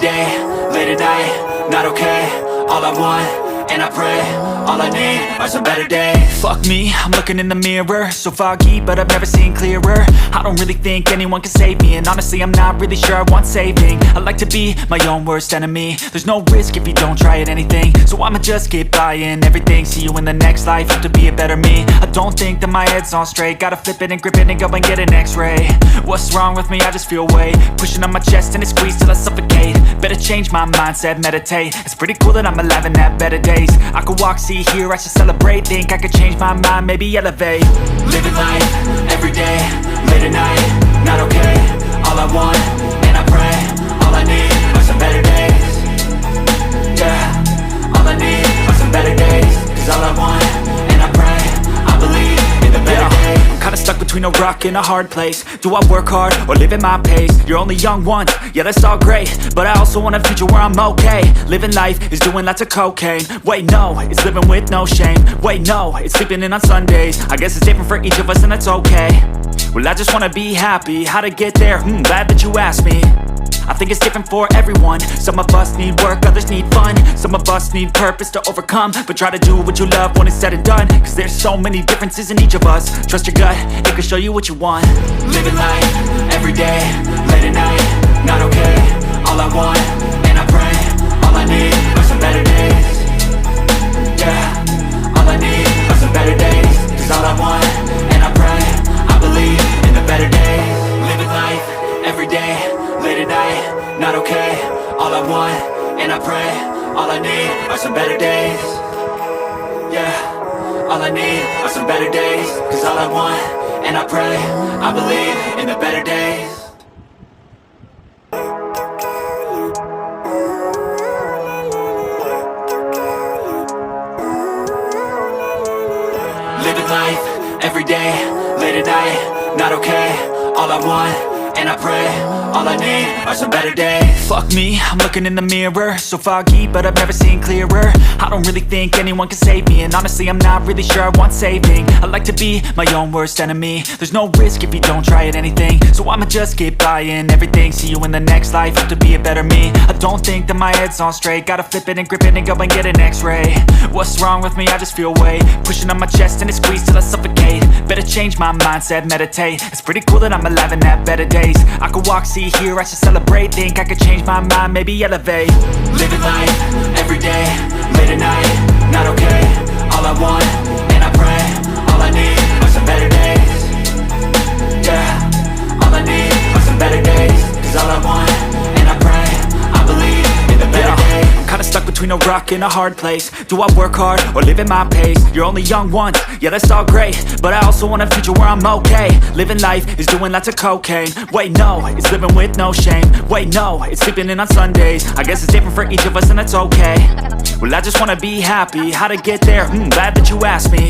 day, late at night, not okay. All I want, and I pray, all I need are some better days. Fuck me, I'm looking in the mirror, so foggy, but I've never seen clearer. I don't really think anyone can save me, and honestly I'm not really sure I want saving. I like to be my own worst enemy. There's no risk if you don't try at anything, so I'ma just keep buying everything. See you in the next life, have to be a better me. I don't think that my head's on straight, gotta flip it and grip it and go and get an x-ray. What's wrong with me? I just feel weight pushing on my chest and it squeezes till I suffocate. Better change my mindset, meditate. It's pretty cool that I'm alive and have better days. I could walk, see, hear, I should celebrate. Think I could change my mind, maybe elevate. Living life, every day, late at night, not okay. All I want, and I pray, all I need are some better days. Yeah, all I need are some better days. Cause all I want, and I pray, I believe in the better days. I'm kinda stuck between a rock and a hard place. Do I work hard or live at my pace? You're only young once, yeah that's all great, but I also want a future where I'm okay. Living life is doing lots of cocaine. Wait no, it's living with no shame. Wait no, it's sleeping in on Sundays. I guess it's different for each of us and that's okay. Well I just wanna be happy, how to get there? Glad that you asked me. I think it's different for everyone. Some of us need work, others need fun. Some of us need purpose to overcome. But try to do what you love when it's said and done. Cause there's so many differences in each of us. Trust your gut, it can show you what you want. Living life, every day, late at night, not okay. All I want, and I pray, all I need are some better days. Yeah, all I need are some better days. Cause all I want, and I pray, I believe in the better days. Living life, every day, late at night, not okay. All I want, and I pray, all I need are some better days. Yeah, all I need are some better days. Cause all I want, and I pray, I believe in the better days. Living life, every day, late at night, not okay. All I want, and I pray, all I need are some better days. Fuck me, I'm looking in the mirror, so foggy, but I've never seen clearer. I don't really think anyone can save me, and honestly I'm not really sure I want saving. I like to be my own worst enemy. There's no risk if you don't try at anything, so I'ma just keep buying everything. See you in the next life, have to be a better me. I don't think that my head's on straight, gotta flip it and grip it and go and get an x-ray. What's wrong with me? I just feel weight pushing on my chest and it squeezes till I suffocate. Better change my mindset, meditate. It's pretty cool that I'm alive and have better days. I could walk, see, hear, I should celebrate. Think I could change my mind, maybe elevate. Living life, every day, late at night, not okay. All I want, and I pray, all I need are some better days. Yeah, all I need are some better days. Cause all I want, and I pray, I believe in the better days. I'm kinda stuck between a rock and a hard place. Do I work hard or live at my pace? You're only young once, yeah that's all great, but I also want a future where I'm okay. Living life is doing lots of cocaine. Wait no, it's living with no shame. Wait no, it's sleeping in on Sundays. I guess it's different for each of us and that's okay. Well I just wanna be happy, how to get there? Glad that you asked me.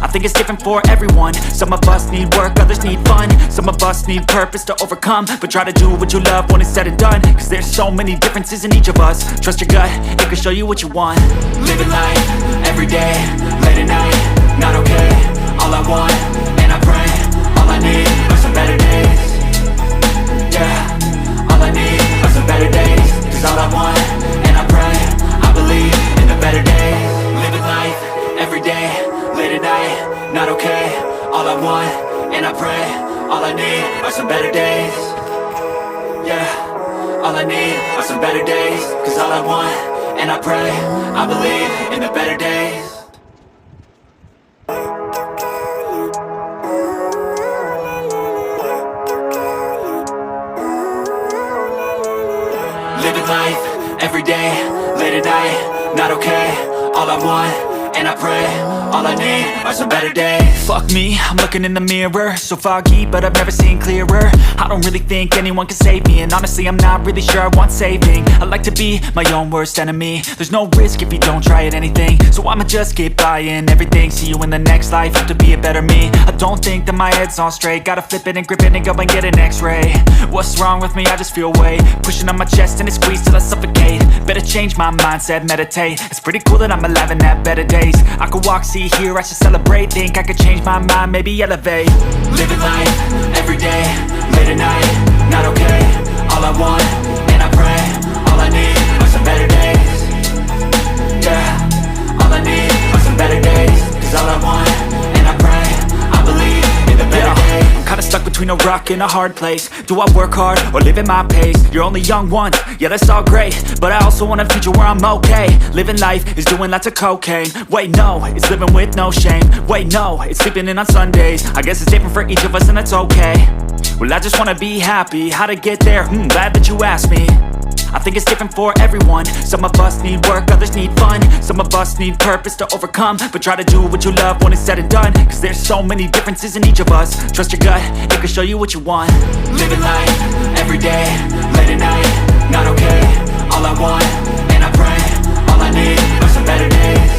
I think it's different for everyone. Some of us need work, others need fun. Some of us need purpose to overcome. But try to do what you love when it's said and done. Cause there's so many differences in each of us. Trust your gut, it can show you what you want. Living life, every day, late at night, not okay. All I want, and I pray, all I need are some better days. Yeah, all I need are some better days. Cause all I want, and I pray, I believe in the better days. Living life, every day, late at night, not okay. All I want, and I pray, all I need are some better days. Yeah, all I need are some better days. Cause all I want, and I pray, I believe in the better days. Living life, every day, late at night, not okay. All I want, and I pray, all I need are some better days. Fuck me, I'm looking in the mirror, so foggy, but I've never seen clearer. I don't really think anyone can save me, and honestly I'm not really sure I want saving. I like to be my own worst enemy. There's no risk if you don't try at anything, so I'ma just keep buying everything. See you in the next life, have to be a better me. I don't think that my head's on straight, gotta flip it and grip it and go and get an x-ray. What's wrong with me? I just feel weight pushing on my chest and it squeezes till I suffocate. Better change my mindset, meditate. It's pretty cool that I'm alive and have better days. I could walk, see, hear, I should celebrate. Think I could change my mind, maybe elevate. Living life, every day, late at night, not okay. All I want, and I pray, all I between a rock and a hard place. Do I work hard or live at my pace? You're only young once, yeah that's all great, but I also want a future where I'm okay. Living life is doing lots of cocaine. Wait no, it's living with no shame. Wait no, it's sleeping in on Sundays. I guess it's different for each of us and that's okay. Well I just wanna be happy, how to get there? Glad that you asked me. I think it's different for everyone. Some of us need work, others need fun. Some of us need purpose to overcome. But try to do what you love when it's said and done, cause there's so many differences in each of us. Trust your gut, it can show you what you want. Living life, everyday, late at night, not okay. All I want, and I pray, all I need are some better days.